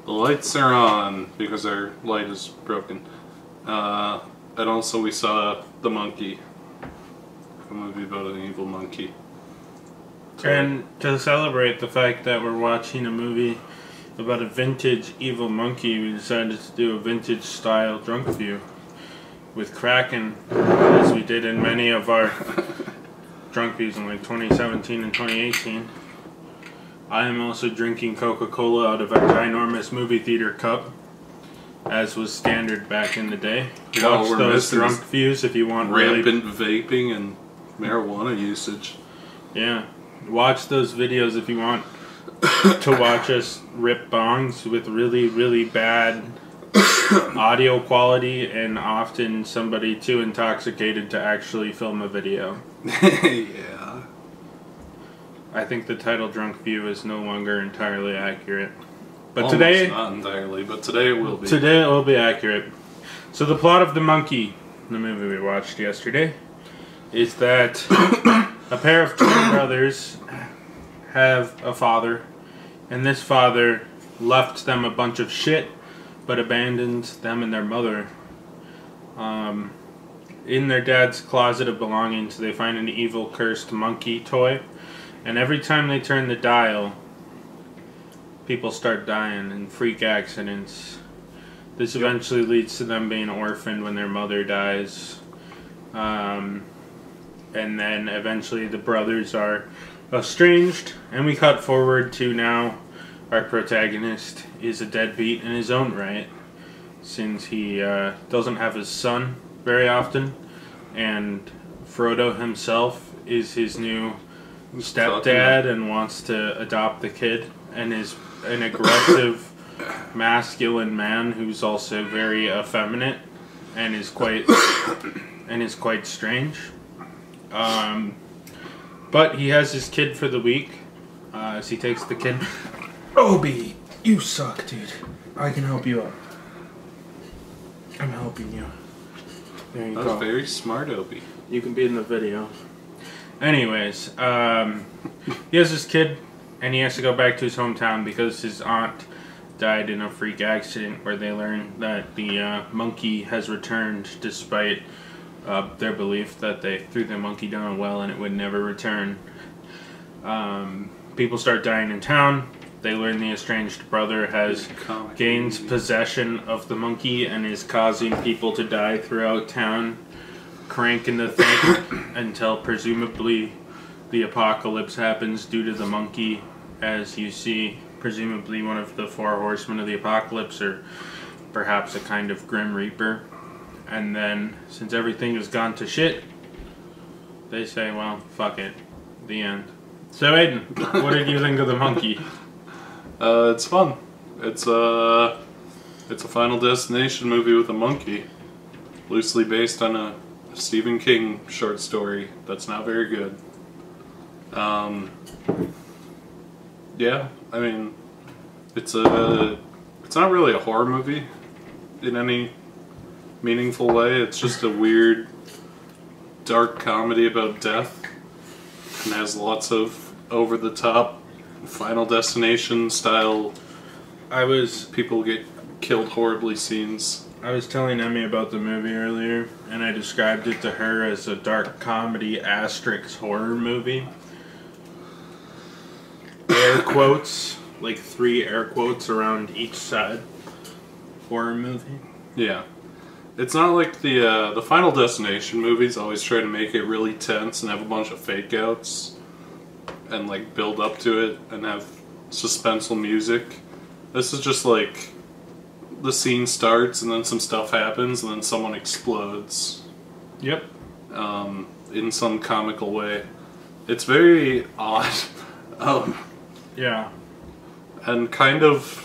The lights are on because our light is broken. And also we saw The Monkey, a movie about an evil monkey. And to celebrate the fact that we're watching a movie about a vintage evil monkey, we decided to do a vintage style Drunkview with Kraken, as we did in many of our Drunkviews in like 2017 and 2018. I am also drinking Coca-Cola out of a ginormous movie theater cup, as was standard back in the day. Watch those Drunkviews if you want rampant vaping and marijuana usage. Yeah. Watch those videos if you want to watch us rip bongs with really, really bad audio quality and often somebody too intoxicated to actually film a video. Yeah. I think the title Drunkview is no longer entirely accurate. But Almost today... not entirely, but today it will be. Today it will be accurate. So the plot of The Monkey, the movie we watched yesterday, is that a pair of twin brothers have a father, and this father left them a bunch of shit, but abandoned them and their mother. In their dad's closet of belongings, they find an evil, cursed monkey toy, and every time they turn the dial, people start dying in freak accidents. This eventually leads to them being orphaned when their mother dies. And then eventually the brothers are estranged, and we cut forward to now our protagonist is a deadbeat in his own right, since he doesn't have his son very often, and Frodo himself is his new stepdad and wants to adopt the kid, and is an aggressive masculine man who's also very effeminate and is quite strange. But he has his kid for the week, as he takes the kid. Obi, you suck, dude. I can help you out. I'm helping you. There you go. That's very smart, Obi. You can be in the video. Anyways, he has his kid, and he has to go back to his hometown because his aunt died in a freak accident where they learn that the monkey has returned despite their belief that they threw the monkey down a well and it would never return. People start dying in town. They learn the estranged brother has gained possession of the monkey and is causing people to die throughout town, cranking the thing until presumably the apocalypse happens due to the monkey, as you see presumably one of the four horsemen of the apocalypse, or perhaps a kind of grim reaper. And then, since everything has gone to shit, they say, well, fuck it. The end. So, Aiden, what did you think of The Monkey? It's fun. It's a Final Destination movie with a monkey. Loosely based on a Stephen King short story that's not very good. Yeah, I mean, it's not really a horror movie in any meaningful way. It's just a weird, dark comedy about death, and has lots of over-the-top Final Destination style people get killed horribly scenes. I was telling Emmy about the movie earlier, and I described it to her as a dark comedy asterisk horror movie. Air quotes, like 3 air quotes around each side. Horror movie. Yeah. It's not like the Final Destination movies always try to make it really tense and have a bunch of fake outs and like build up to it and have suspenseful music. This is just like the scene starts and then some stuff happens and then someone explodes. Yep. In some comical way. It's very odd. Yeah. And kind of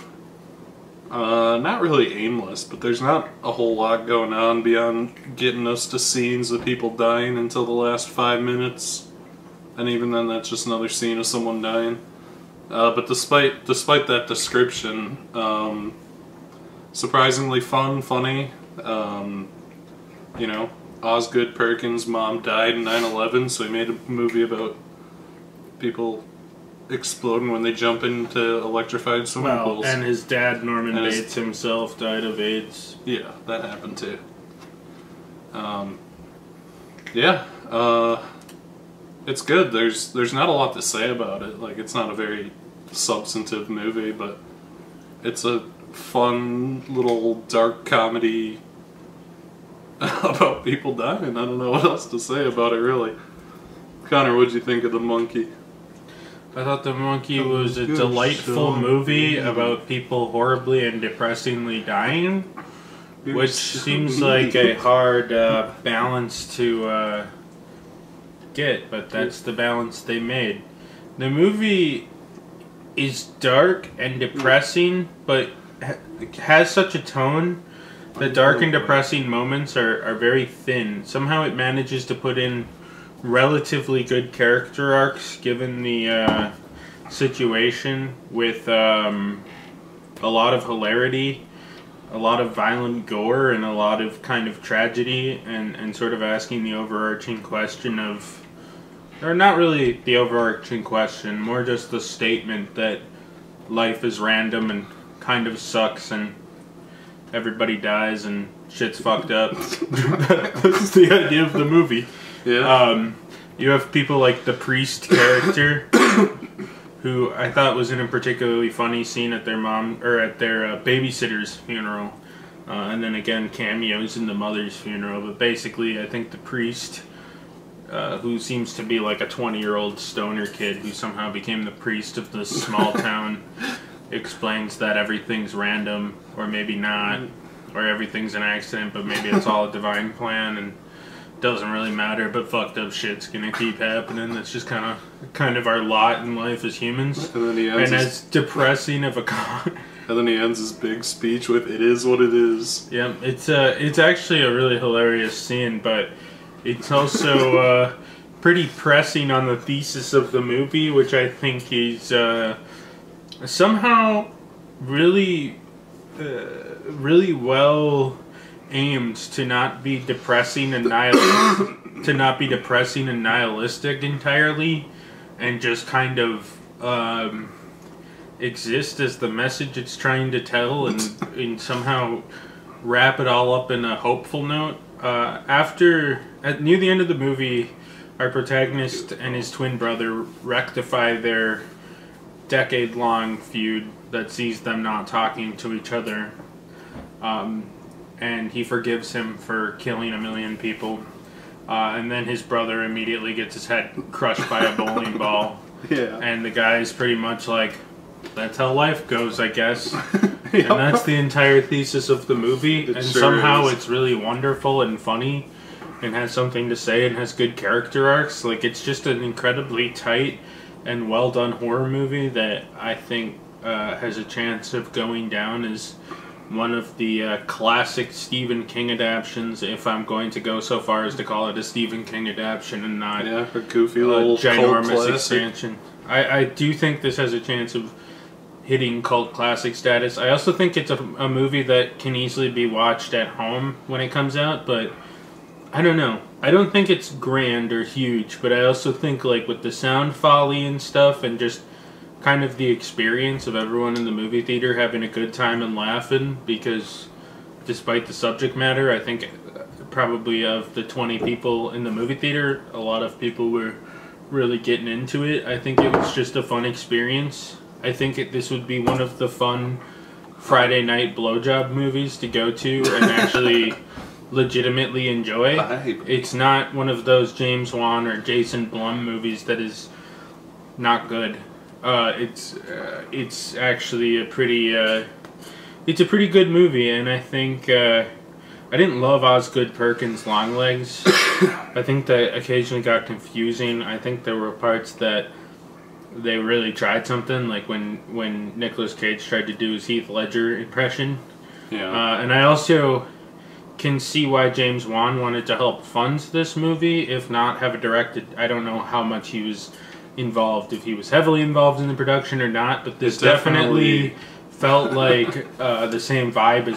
not really aimless, but there's not a whole lot going on beyond getting us to scenes of people dying until the last 5 minutes. And even then, that's just another scene of someone dying. But despite that description, surprisingly funny. You know, Osgood Perkins' mom died in 9/11, so he made a movie about people exploding when they jump into electrified swimming pools. And his dad, Norman Bates himself, died of AIDS. Yeah, that happened too. It's good. There's not a lot to say about it. Like, it's not a very substantive movie, but it's a fun little dark comedy about people dying. I don't know what else to say about it, really. Connor, what'd you think of The Monkey? I thought The Monkey was a delightful movie about people horribly and depressingly dying, which seems like a hard balance to get, but that's the balance they made. The movie is dark and depressing, but has such a tone. The dark and depressing moments are very thin. Somehow it manages to put in relatively good character arcs given the situation, with a lot of hilarity, a lot of violent gore, and a lot of kind of tragedy, and sort of asking the overarching question of, or not really the overarching question, more just the statement that life is random and kind of sucks and everybody dies and shit's fucked up. That's the idea of the movie. Yeah. You have people like the priest character, who I thought was in a particularly funny scene at their babysitter's funeral, and then again cameos in the mother's funeral. But basically, I think the priest, who seems to be like a 20-year-old stoner kid who somehow became the priest of this small town, explains that everything's random, or maybe not, or everything's an accident, but maybe it's all a divine plan, and doesn't really matter, but fucked up shit's gonna keep happening. That's just kind of our lot in life as humans. And then he ends as depressing of a and then he ends his big speech with, "It is what it is." Yeah, it's actually a really hilarious scene, but it's also pretty pressing on the thesis of the movie, which I think is somehow really well aimed to not be depressing and nihilistic entirely, and just kind of exist as the message it's trying to tell, and somehow wrap it all up in a hopeful note. Near the end of the movie, our protagonist and his twin brother rectify their decade-long feud that sees them not talking to each other. And he forgives him for killing 1 million people. And then his brother immediately gets his head crushed by a bowling ball. Yeah. And the guy's pretty much like, that's how life goes, I guess. And that's the entire thesis of the movie. And sure somehow is. It's really wonderful and funny, and has something to say, and has good character arcs. Like, it's just an incredibly tight and well done horror movie that I think has a chance of going down as one of the classic Stephen King adaptions, if I'm going to go so far as to call it a Stephen King adaptation and not a goofy little ginormous expansion. I do think this has a chance of hitting cult classic status. I also think it's a movie that can easily be watched at home when it comes out, but I don't know. I don't think it's grand or huge, but I also think, like, with the sound folly and stuff, and just kind of the experience of everyone in the movie theater having a good time and laughing, because despite the subject matter, I think probably of the 20 people in the movie theater, a lot of people were really getting into it. I think it was just a fun experience. I think this would be one of the fun Friday night blowjob movies to go to and actually legitimately enjoy. It's not one of those James Wan or Jason Blum movies that is not good. It's actually a pretty good movie, and I think I didn't love Osgood Perkins' Longlegs. I think that occasionally got confusing. I think there were parts that they really tried something, like when Nicolas Cage tried to do his Heath Ledger impression. Yeah. And I also can see why James Wan wanted to help fund this movie, if not have it directed. I don't know how much he was involved, if he was heavily involved in the production or not, but this definitely felt like the same vibe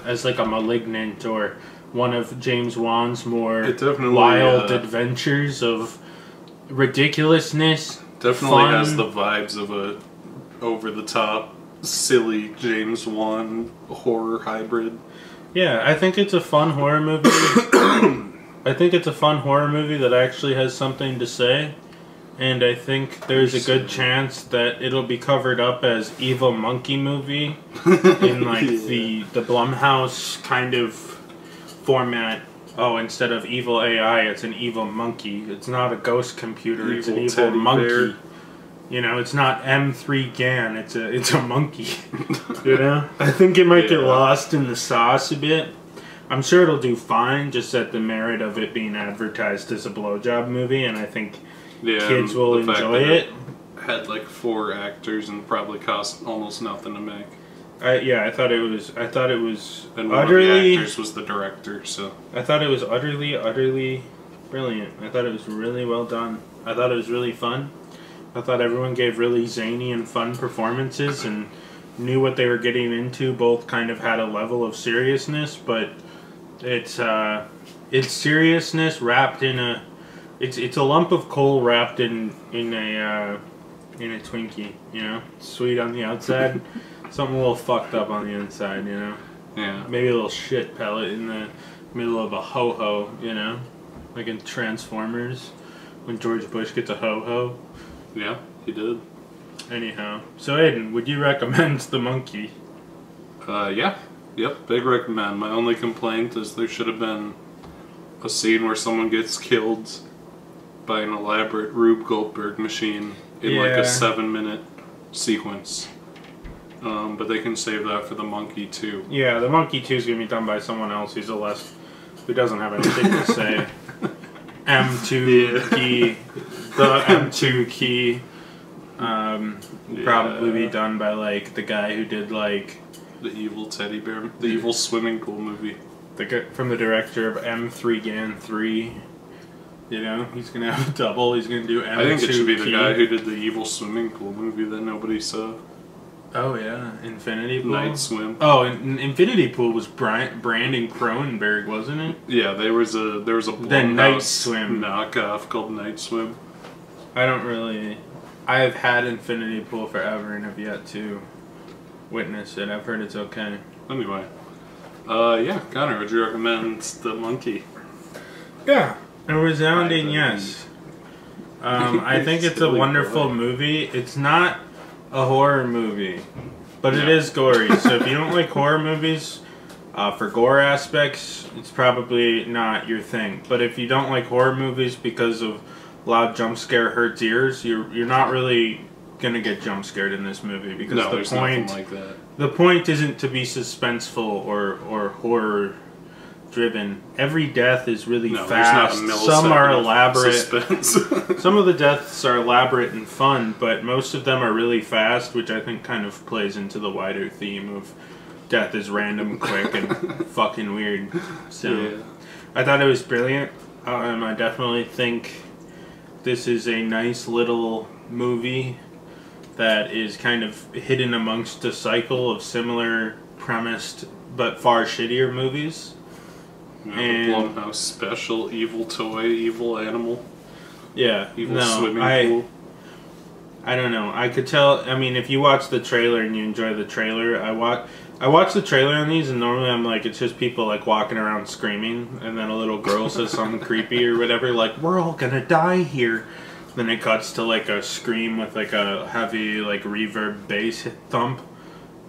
as like a Malignant or one of James Wan's more wild adventures of ridiculousness Definitely fun. has the vibes of a over-the-top, silly James Wan horror hybrid. Yeah, I think it's a fun horror movie. I think it's a fun horror movie that actually has something to say. And I think there's a good chance that it'll be covered up as evil monkey movie in like the Blumhouse kind of format. Oh, instead of evil AI, it's an evil monkey. It's not a ghost computer. It's an evil monkey. Bear. You know, it's not M3 GAN. It's a monkey. You know, I think it might get lost in the sauce a bit. I'm sure it'll do fine, just at the merit of it being advertised as a blowjob movie, and I think kids will enjoy it. Had like 4 actors and probably cost almost nothing to make. I thought it was and utterly. One of the actors was the director, so I thought it was utterly brilliant. I thought it was really well done. I thought it was really fun. I thought everyone gave really zany and fun performances and knew what they were getting into. Both kind of had a level of seriousness, but it's seriousness wrapped in a. It's a lump of coal wrapped in a Twinkie. You know, sweet on the outside. Something a little fucked up on the inside, you know? Yeah. Maybe a little shit pellet in the middle of a ho-ho, you know? Like in Transformers, when George Bush gets a ho-ho. Yeah, he did. Anyhow. So, Aiden, would you recommend The Monkey? Yeah. Yep, big recommend. My only complaint is there should have been a scene where someone gets killed by an elaborate Rube Goldberg machine in like a 7-minute sequence. But they can save that for The Monkey 2. Yeah, The Monkey 2 is going to be done by someone else who doesn't have anything to say. M2 key. The M2 key. Probably be done by, like, the guy who did, like... The evil teddy bear, the evil swimming pool movie. From the director of M3 GAN 3. You know, he's going to have a double. He's going to do M2 I think it should be the guy who did the evil swimming pool movie that nobody saw. Oh yeah, Infinity Pool. Night Swim. Oh, Infinity Pool was Brandon Cronenberg, wasn't it? Yeah, there was a Night Swim knockoff called Night Swim. I have had Infinity Pool forever and have yet to witness it. I've heard it's okay. Anyway, yeah, Connor, would you recommend The Monkey? Yeah, a resounding yes. I think it's a wonderful movie. It's not a horror movie, but it is gory. So if you don't like horror movies, for gore aspects, it's probably not your thing. But if you don't like horror movies because of loud jump scare hurts ears, you're not really gonna get jump scared in this movie because the point isn't to be suspenseful or horror driven. Every death is really fast. Some are elaborate. Some of the deaths are elaborate and fun, but most of them are really fast, which I think kind of plays into the wider theme of death is random, quick, and fucking weird. So I thought it was brilliant. I definitely think this is a nice little movie that is kind of hidden amongst a cycle of similar premised but far shittier movies. And the Blumhouse special, evil toy, evil animal. Yeah, evil swimming pool. I don't know. I could tell. I mean, if you watch the trailer and you enjoy the trailer, I watch the trailer on these, and normally I'm like, it's just people like walking around screaming, and then a little girl says something creepy or whatever, like we're all gonna die here. Then it cuts to like a scream with like a heavy like reverb bass thump.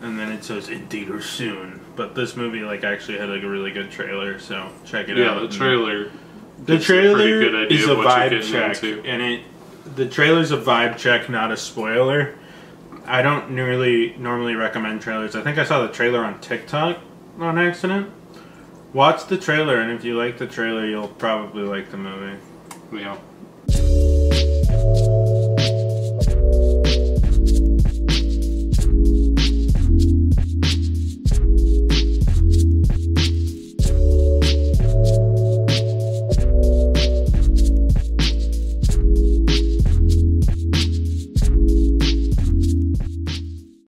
And then it says in theaters soon. But this movie like actually had like a really good trailer, so check it out. Yeah, the trailer. The trailer is a vibe check, and the trailer's a vibe check, not a spoiler. I don't normally recommend trailers. I think I saw the trailer on TikTok on accident. Watch the trailer, and if you like the trailer, you'll probably like the movie. Yeah.